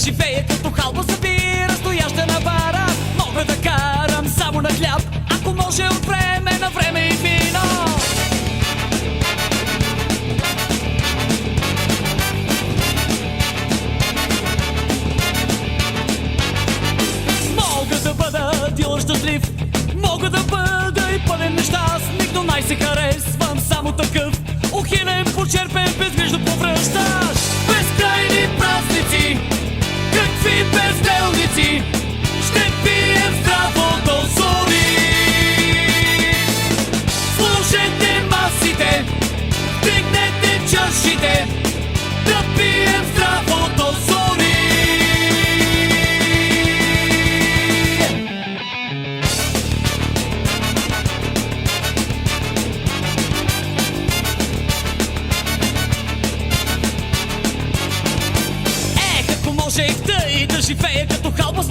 живея като халба събира, стояща на бара. Мога да карам само на хляб, ако може от време на време и вино. Мога да бъда дилър щастлив, мога да бъда и пълен нещастник, но най-се харесвам само такъв, ухилен, почерпен, безгрижно повръщаш. Безкрайни празници, какви безделници, ще пием здраво до зори. Слушайте масите, вдигнете чашите, да пием здраво до зори. Можех да живея като халба